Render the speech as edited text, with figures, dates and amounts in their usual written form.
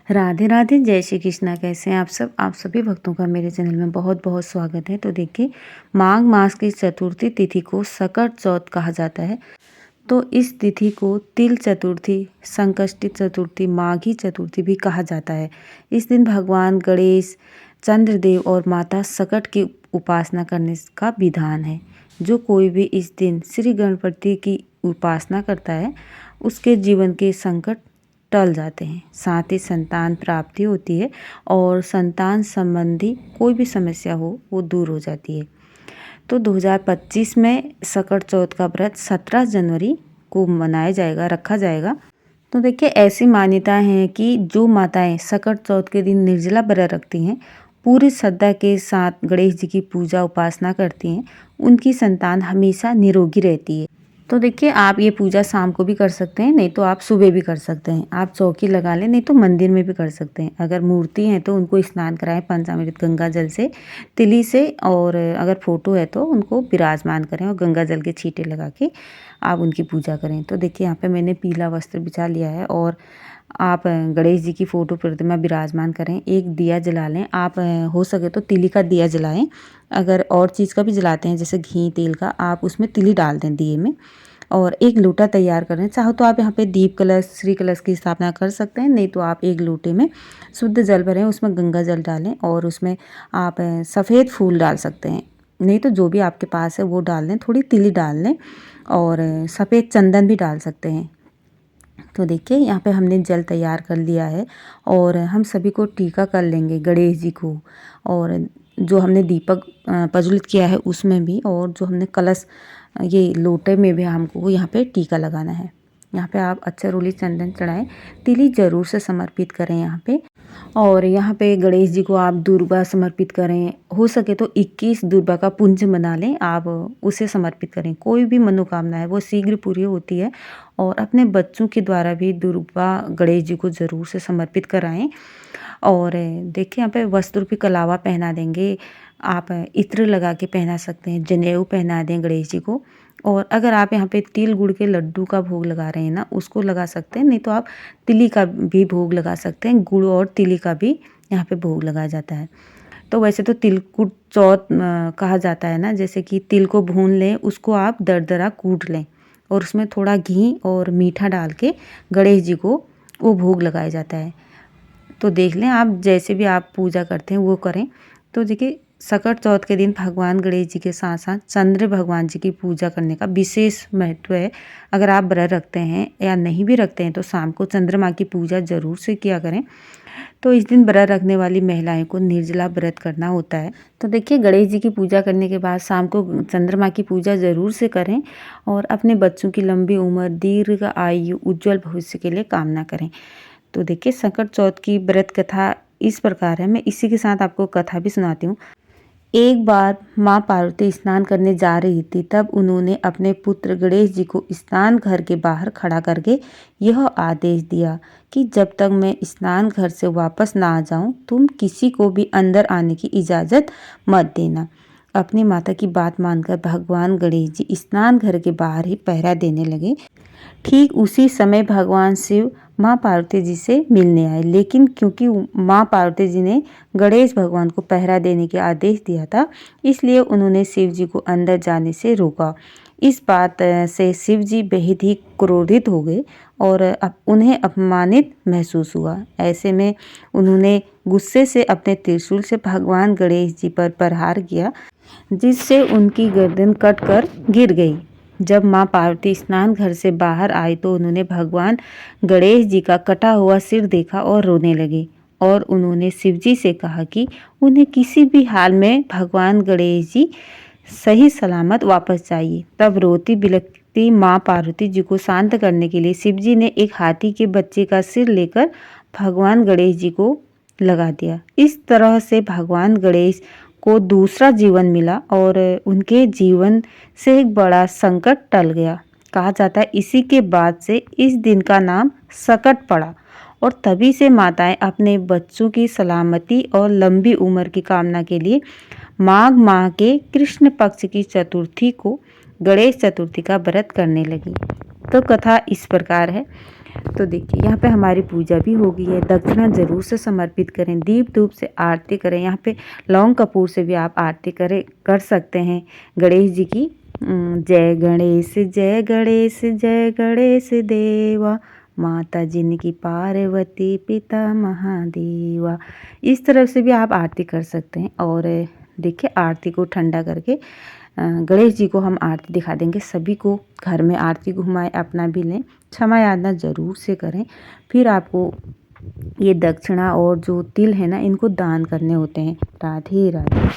राधे राधे, जय श्री कृष्णा। कैसे हैं आप सब? आप सभी भक्तों का मेरे चैनल में बहुत बहुत स्वागत है। तो देखिए, माघ मास की चतुर्थी तिथि को सकट चौथ कहा जाता है। तो इस तिथि को तिल चतुर्थी, संकष्टी चतुर्थी, माघी चतुर्थी भी कहा जाता है। इस दिन भगवान गणेश, चंद्रदेव और माता सकट की उपासना करने का विधान है। जो कोई भी इस दिन श्री गणपति की उपासना करता है, उसके जीवन के संकट टल जाते हैं। साथ ही संतान प्राप्ति होती है और संतान संबंधी कोई भी समस्या हो वो दूर हो जाती है। तो 2025 में सकट चौथ का व्रत 17 जनवरी को मनाया जाएगा, रखा जाएगा। तो देखिए, ऐसी मान्यता है कि जो माताएं सकट चौथ के दिन निर्जला व्रत रखती हैं, पूरी श्रद्धा के साथ गणेश जी की पूजा उपासना करती हैं, उनकी संतान हमेशा निरोगी रहती है। तो देखिए, आप ये पूजा शाम को भी कर सकते हैं, नहीं तो आप सुबह भी कर सकते हैं। आप चौकी लगा लें, नहीं तो मंदिर में भी कर सकते हैं। अगर मूर्ति है तो उनको स्नान कराएं पंचामृत गंगा जल से, तिली से, और अगर फोटो है तो उनको विराजमान करें और गंगा जल के छींटे लगा के आप उनकी पूजा करें। तो देखिए, यहाँ पे मैंने पीला वस्त्र बिछा लिया है और आप गणेश जी की फोटो प्रतिमा विराजमान करें। एक दिया जला लें। आप हो सके तो तिली का दिया जलाएं। अगर और चीज़ का भी जलाते हैं जैसे घी तेल का, आप उसमें तिली डाल दें दिए में। और एक लोटा तैयार करें। चाहो तो आप यहाँ पे दीप कलश, श्री कलश की स्थापना कर सकते हैं, नहीं तो आप एक लोटे में शुद्ध जल भरें, उसमें गंगा जल डालें और उसमें आप सफ़ेद फूल डाल सकते हैं, नहीं तो जो भी आपके पास है वो डाल लें। थोड़ी तिली डाल लें और सफ़ेद चंदन भी डाल सकते हैं। तो देखिए, यहाँ पे हमने जल तैयार कर लिया है और हम सभी को टीका कर लेंगे गणेश जी को। और जो हमने दीपक प्रज्वलित किया है उसमें भी, और जो हमने कलश ये लोटे में भी हमको यहाँ पे टीका लगाना है। यहाँ पे आप अच्छा रोली चंदन चढ़ाएं, तिली जरूर से समर्पित करें यहाँ पे। और यहाँ पे गणेश जी को आप दुर्बा समर्पित करें। हो सके तो 21 दुर्बा का पुंज बना लें, आप उसे समर्पित करें। कोई भी मनोकामना है वो शीघ्र पूरी होती है। और अपने बच्चों के द्वारा भी दुर्बा गणेश जी को ज़रूर से समर्पित कराएं। और देखिए, यहाँ पे वस्त्र भी कलावा पहना देंगे। आप इत्र लगा के पहना सकते हैं, जनेऊ पहना दें गणेश जी को। और अगर आप यहाँ पे तिल गुड़ के लड्डू का भोग लगा रहे हैं ना, उसको लगा सकते हैं, नहीं तो आप तिली का भी भोग लगा सकते हैं। गुड़ और तिली का भी यहाँ पे भोग लगाया जाता है। तो वैसे तो तिलकुट चौथ कहा जाता है ना, जैसे कि तिल को भून लें, उसको आप दरदरा कूट लें और उसमें थोड़ा घी और मीठा डाल के गणेश जी को वो भोग लगाया जाता है। तो देख लें, आप जैसे भी आप पूजा करते हैं वो करें। तो देखिए, सकट चौथ के दिन भगवान गणेश जी के साथ साथ चंद्र भगवान जी की पूजा करने का विशेष महत्व है। अगर आप व्रत रखते हैं या नहीं भी रखते हैं तो शाम को चंद्रमा की पूजा ज़रूर से किया करें। तो इस दिन व्रत रखने वाली महिलाएं को निर्जला व्रत करना होता है। तो देखिए, गणेश जी की पूजा करने के बाद शाम को चंद्रमा की पूजा ज़रूर से करें और अपने बच्चों की लंबी उम्र, दीर्घ आयु, उज्जवल भविष्य के लिए कामना करें। तो देखिए, संकट चौथ की व्रत कथा इस प्रकार है। मैं इसी के साथ आपको कथा भी सुनाती हूँ। एक बार माँ पार्वती स्नान करने जा रही थी, तब उन्होंने अपने पुत्र गणेश जी को स्नान घर के बाहर खड़ा करके यह आदेश दिया कि जब तक मैं स्नान घर से वापस ना आ जाऊं, तुम किसी को भी अंदर आने की इजाज़त मत देना। अपनी माता की बात मानकर भगवान गणेश जी स्नान घर के बाहर ही पहरा देने लगे। ठीक उसी समय भगवान शिव माँ पार्वती जी से मिलने आए, लेकिन क्योंकि माँ पार्वती जी ने गणेश भगवान को पहरा देने के आदेश दिया था, इसलिए उन्होंने शिव जी को अंदर जाने से रोका। इस बात से शिव जी बेहद ही क्रोधित हो गए और उन्हें अपमानित महसूस हुआ। ऐसे में उन्होंने गुस्से से अपने त्रिशूल से भगवान गणेश जी पर प्रहार किया, जिससे उनकी गर्दन कटकर गिर गई। जब माँ पार्वती स्नान घर से बाहर आई तो उन्होंने भगवान गणेश जी का कटा हुआ सिर देखा और रोने लगे। और उन्होंने शिव जी से कहा कि उन्हें किसी भी हाल में भगवान गणेश जी सही सलामत वापस चाहिए। तब रोती बिलखती माँ पार्वती जी को शांत करने के लिए शिव जी ने एक हाथी के बच्चे का सिर लेकर भगवान गणेश जी को लगा दिया। इस तरह से भगवान गणेश को दूसरा जीवन मिला और उनके जीवन से एक बड़ा संकट टल गया। कहा जाता है इसी के बाद से इस दिन का नाम सकट पड़ा और तभी से माताएं अपने बच्चों की सलामती और लंबी उम्र की कामना के लिए माघ माह के कृष्ण पक्ष की चतुर्थी को गणेश चतुर्थी का व्रत करने लगी। तो कथा इस प्रकार है। तो देखिए यहाँ पे हमारी पूजा भी हो गई है। दक्षिणा ज़रूर से समर्पित करें, दीप धूप से आरती करें। यहाँ पे लौंग कपूर से भी आप आरती कर सकते हैं गणेश जी की। जय गणेश जय गणेश जय गणेश देवा, माता जिनकी पार्वती पिता महादेवा। इस तरह से भी आप आरती कर सकते हैं। और देखिए आरती को ठंडा करके गणेश जी को हम आरती दिखा देंगे। सभी को घर में आरती घुमाएं, अपना भी लें, क्षमा याचना ज़रूर से करें। फिर आपको ये दक्षिणा और जो तिल है ना, इनको दान करने होते हैं। राधे राधे।